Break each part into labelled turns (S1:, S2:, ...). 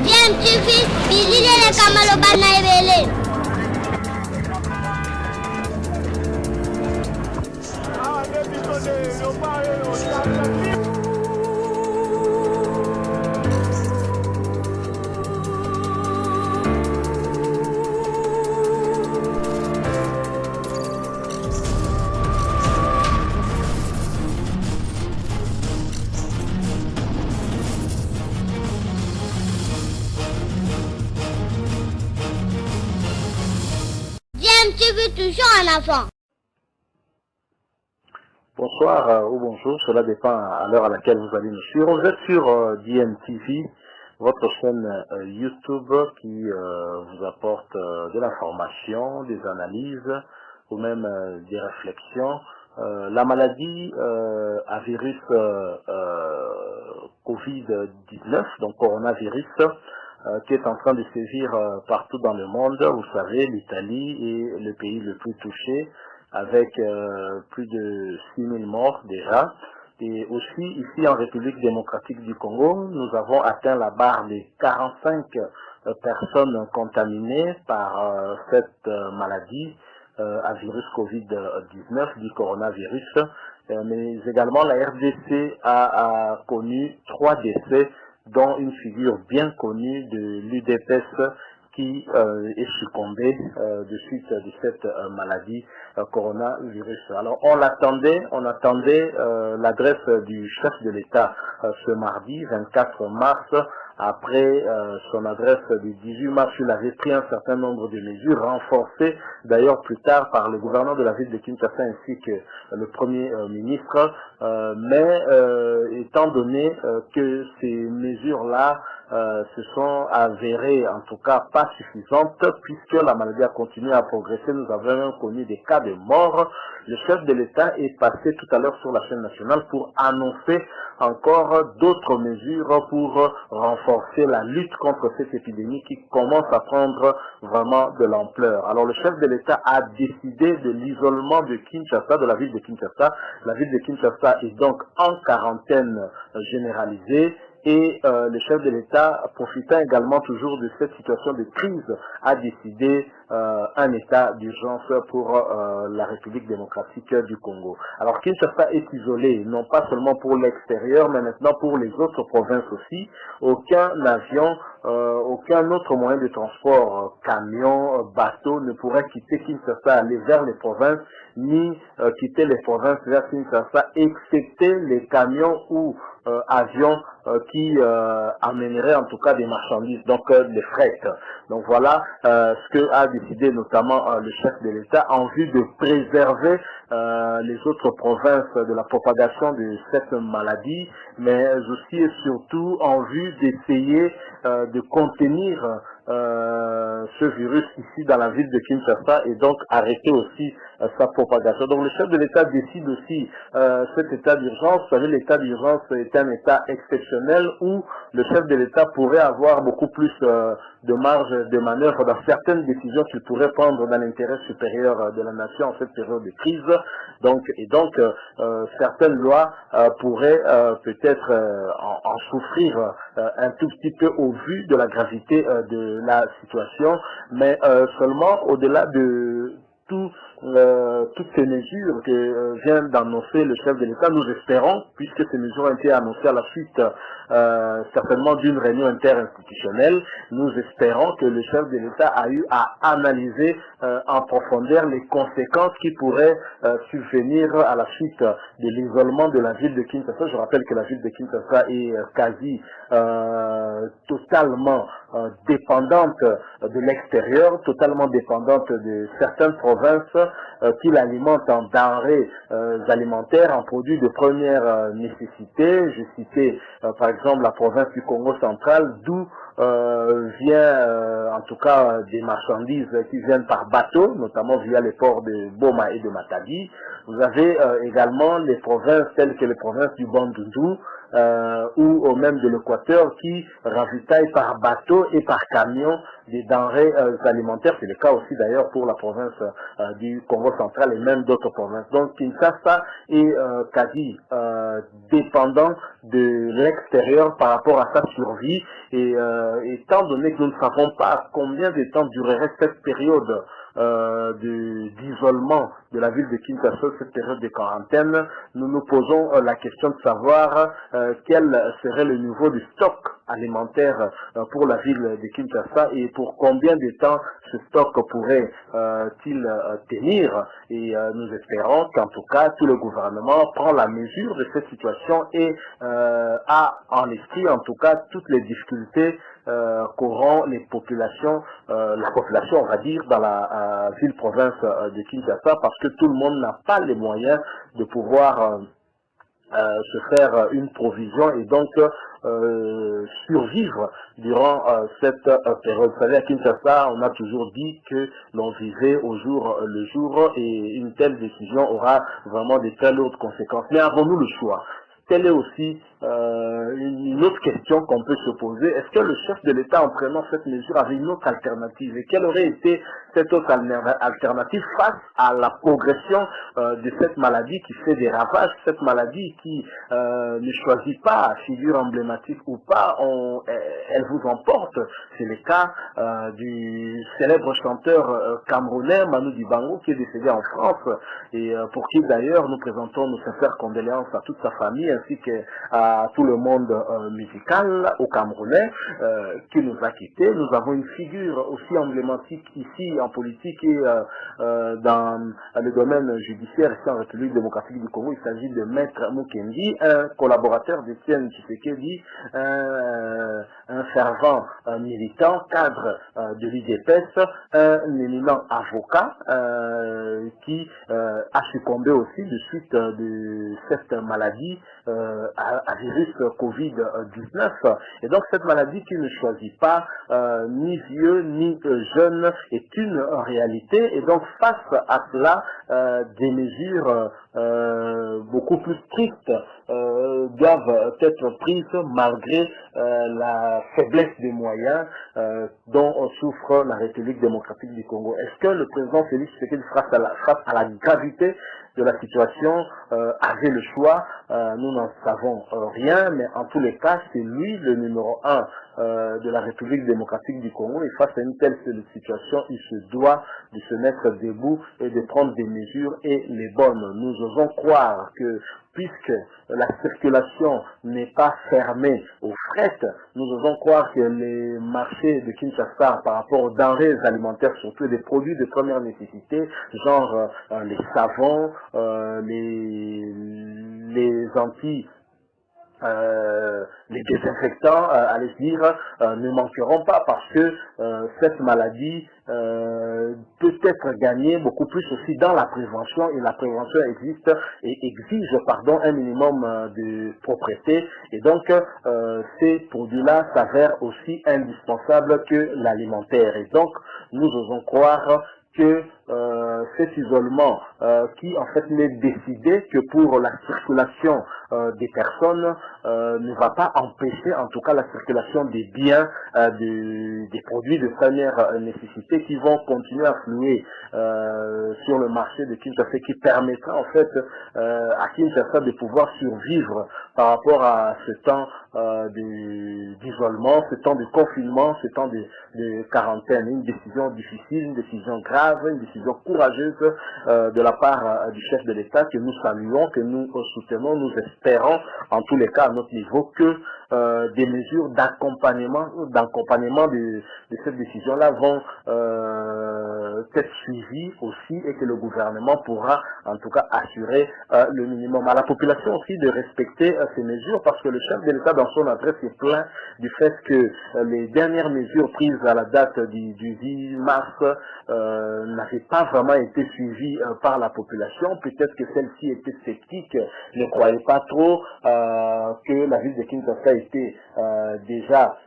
S1: Bien, tu fais, visiter les Kamalobana et tu veux toujours un enfant.
S2: Bonsoir ou bonjour, cela dépend à l'heure à laquelle vous allez nous suivre. Vous êtes sur DMTV, votre chaîne YouTube qui vous apporte de l'information, des analyses ou même des réflexions. La maladie à virus Covid-19, donc coronavirus, qui est en train de sévir partout dans le monde. Vous savez, l'Italie est le pays le plus touché, avec plus de 6000 morts déjà. Et aussi, ici en République démocratique du Congo, nous avons atteint la barre des 45 personnes contaminées par cette maladie à virus Covid-19, du coronavirus. Mais également, la RDC a connu 3 décès, dont une figure bien connue de l'UDPS qui est succombé de suite de cette maladie coronavirus. Alors on attendait l'adresse du chef de l'État ce mardi 24 mars. Après son adresse du 18 mars, il avait pris un certain nombre de mesures renforcées, d'ailleurs plus tard par le gouverneur de la ville de Kinshasa ainsi que le Premier ministre. Mais étant donné que ces mesures-là se sont avérées en tout cas pas suffisantes, puisque la maladie a continué à progresser, nous avons même connu des cas de mort. Le chef de l'État est passé tout à l'heure sur la chaîne nationale pour annoncer encore d'autres mesures pour renforcer la lutte contre cette épidémie qui commence à prendre vraiment de l'ampleur. Alors le chef de l'État a décidé de l'isolement de Kinshasa, de la ville de Kinshasa. La ville de Kinshasa est donc en quarantaine généralisée. Et le chef de l'État, profitant également toujours de cette situation de crise, a décidé un état d'urgence pour la République démocratique du Congo. Alors Kinshasa est isolé, non pas seulement pour l'extérieur, mais maintenant pour les autres provinces aussi. Aucun avion, aucun autre moyen de transport, camion, bateau, ne pourrait quitter Kinshasa, aller vers les provinces, ni quitter les provinces vers Kinshasa, excepté les camions ou avions qui amèneraient en tout cas des marchandises, donc des fret. Donc voilà ce que a décidé notamment le chef de l'État en vue de préserver les autres provinces de la propagation de cette maladie, mais aussi et surtout en vue d'essayer de contenir ce virus ici dans la ville de Kinshasa et donc arrêter aussi sa propagation. Donc le chef de l'État décide aussi cet état d'urgence. Vous savez, l'état d'urgence est un état exceptionnel où le chef de l'État pourrait avoir beaucoup plus de marge de manœuvre dans certaines décisions qu'il pourrait prendre dans l'intérêt supérieur de la nation en cette période de crise. Donc certaines lois pourraient peut-être en souffrir un tout petit peu au vu de la gravité de la situation, mais seulement au-delà de toutes ces mesures que vient d'annoncer le chef de l'État, nous espérons, puisque ces mesures ont été annoncées à la suite certainement d'une réunion interinstitutionnelle, nous espérons que le chef de l'État a eu à analyser en profondeur les conséquences qui pourraient subvenir à la suite de l'isolement de la ville de Kinshasa. Je rappelle que la ville de Kinshasa est quasi totalement dépendante de l'extérieur, totalement dépendante de certaines provinces qui l'alimentent en denrées alimentaires, en produits de première nécessité. J'ai cité par exemple la province du Congo central, d'où vient en tout cas des marchandises qui viennent par bateau, notamment via les ports de Boma et de Matadi. Vous avez également les provinces telles que les provinces du Bandundu ou même de l'Équateur qui ravitaillent par bateau et par camion des denrées alimentaires. C'est le cas aussi d'ailleurs pour la province du Congo central et même d'autres provinces. Donc Kinshasa est quasi dépendant de l'extérieur par rapport à sa survie et étant donné que nous ne savons pas combien de temps durerait cette période d'isolement de la ville de Kinshasa, cette période de quarantaine, nous nous posons la question de savoir quel serait le niveau du stock alimentaire pour la ville de Kinshasa et pour combien de temps ce stock pourrait-il tenir. Et nous espérons qu'en tout cas tout le gouvernement prend la mesure de cette situation et a en esprit en tout cas toutes les difficultés qu'auront les populations, la population on va dire dans la ville-province de Kinshasa, parce que tout le monde n'a pas les moyens de pouvoir se faire une provision et donc survivre durant cette période. Vous savez, à Kinshasa, on a toujours dit que l'on vivait au jour le jour et une telle décision aura vraiment de très lourdes conséquences. Mais avons-nous le choix? Telle est aussi une autre question qu'on peut se poser. Est-ce que le chef de l'État, en prenant cette mesure, avait une autre alternative? Et quelle aurait été cette autre alternative face à la progression de cette maladie qui fait des ravages, cette maladie qui ne choisit pas figure emblématique ou pas, elle vous emporte. C'est le cas du célèbre chanteur camerounais Manu Dibango qui est décédé en France et pour qui d'ailleurs nous présentons nos sincères condoléances à toute sa famille ainsi qu'à tout le monde musical au Camerounais qui nous a quittés. Nous avons une figure aussi emblématique ici en politique et dans le domaine judiciaire ici en République démocratique du Congo. Il s'agit de Maître Mukendi, un collaborateur d'Étienne Tshisekedi, un fervent militant, cadre de l'UDPS, un éminent avocat qui a succombé aussi de suite de cette maladie à virus Covid-19. Et donc cette maladie qui ne choisit pas ni vieux ni jeune est une réalité. Et donc face à cela, des mesures beaucoup plus strictes doivent être prises malgré la faiblesse des moyens dont souffre la République démocratique du Congo. Est-ce que le président Félix Tshisekedi face à la gravité de la situation avait le choix? Nous n'en savons rien, mais en tous les cas, c'est lui le numéro 1 de la République démocratique du Congo, et face à une telle situation, il se doit de se mettre debout et de prendre des mesures, et les bonnes. Nous osons croire que puisque la circulation n'est pas fermée aux fret, nous osons croire que les marchés de Kinshasa par rapport aux denrées alimentaires, surtout des produits de première nécessité, genre les savons, les les désinfectants, allez dire, ne manqueront pas parce que cette maladie peut être gagnée beaucoup plus aussi dans la prévention, et la prévention existe et exige un minimum de propreté, et donc ces produits-là s'avèrent aussi indispensables que l'alimentaire, et donc nous osons croire que cet isolement qui en fait n'est décidé que pour la circulation des personnes ne va pas empêcher en tout cas la circulation des biens, des produits de première nécessité qui vont continuer à fluer sur le marché de Kinshasa, qui permettra en fait à Kinshasa de pouvoir survivre par rapport à ce temps d'isolement, ce temps de confinement, ce temps de quarantaine. Une décision difficile, une décision grave, une décision courageuse de la part du chef de l'État que nous saluons, que nous soutenons. Nous espérons en tous les cas à notre niveau que des mesures d'accompagnement de cette décision-là vont être suivies aussi, et que le gouvernement pourra en tout cas assurer le minimum. À la population aussi de respecter ces mesures, parce que le chef de l'État dans son adresse est plaint du fait que les dernières mesures prises à la date du 10 mars n'avaient pas vraiment été suivies par la population. Peut-être que celle-ci était sceptique, ne croyait pas trop que la ville de Kinshasa était déjà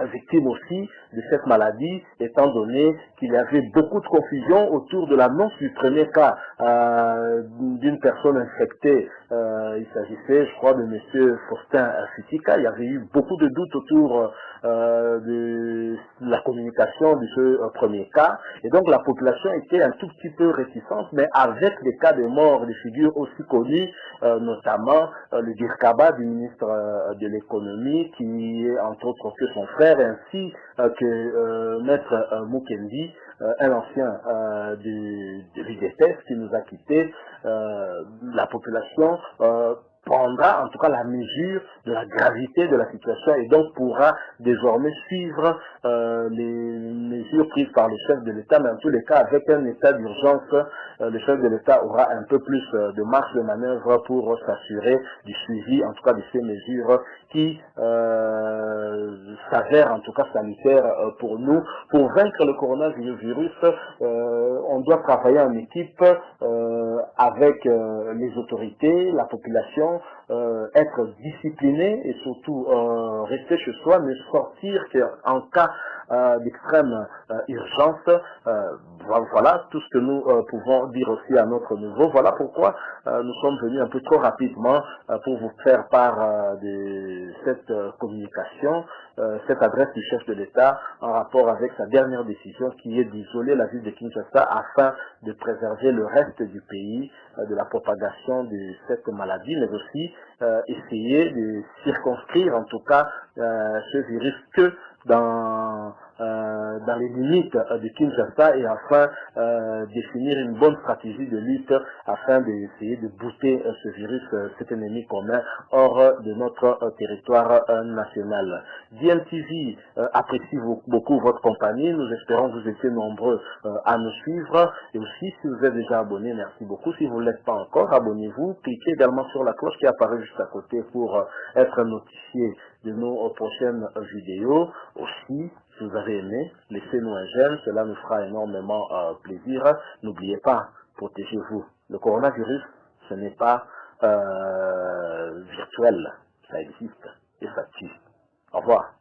S2: victime aussi de cette maladie, étant donné qu'il y avait beaucoup de confusion autour de l'annonce du premier cas d'une personne infectée. Il s'agissait, je crois, de M. Faustin Fitika. Il y avait eu beaucoup de doutes autour de la communication de ce premier cas. Et donc la population était un tout petit peu réticente, mais avec des cas de mort, des figures aussi connues, notamment le Dirkaba du ministre de l'économie, qui est entre autres que son frère, ainsi que Maître Mukendi, un ancien de l'UDPS qui nous a quittés. La population prendra en tout cas la mesure de la gravité de la situation et donc pourra désormais suivre les mesures prises par le chef de l'État, mais en tous les cas avec un état d'urgence, le chef de l'État aura un peu plus de marge de manœuvre pour s'assurer du suivi en tout cas de ces mesures qui s'avèrent en tout cas sanitaires pour nous. Pour vaincre le coronavirus, on doit travailler en équipe avec les autorités, la population, être discipliné et surtout rester chez soi, mais sortir en cas d'extrême urgence. Voilà tout ce que nous pouvons dire aussi à notre niveau. Voilà pourquoi nous sommes venus un peu trop rapidement pour vous faire part de cette communication, cette adresse du chef de l'État en rapport avec sa dernière décision qui est d'isoler la ville de Kinshasa afin de préserver le reste du pays de la propagation de cette maladie, mais aussi essayer de circonscrire en tout cas ce virus que dans les limites de Kinshasa et enfin définir une bonne stratégie de lutte afin d'essayer de booster ce virus, cet ennemi commun, hors de notre territoire national. DMTV apprécie beaucoup votre compagnie. Nous espérons que vous étiez nombreux à nous suivre. Et aussi, si vous êtes déjà abonné, merci beaucoup. Si vous ne l'êtes pas encore, abonnez-vous. Cliquez également sur la cloche qui apparaît juste à côté pour être notifié de nos prochaines vidéos. Aussi, si vous avez aimé, laissez-nous un j'aime, cela nous fera énormément plaisir. N'oubliez pas, protégez-vous. Le coronavirus, ce n'est pas virtuel, ça existe et ça tue. Au revoir.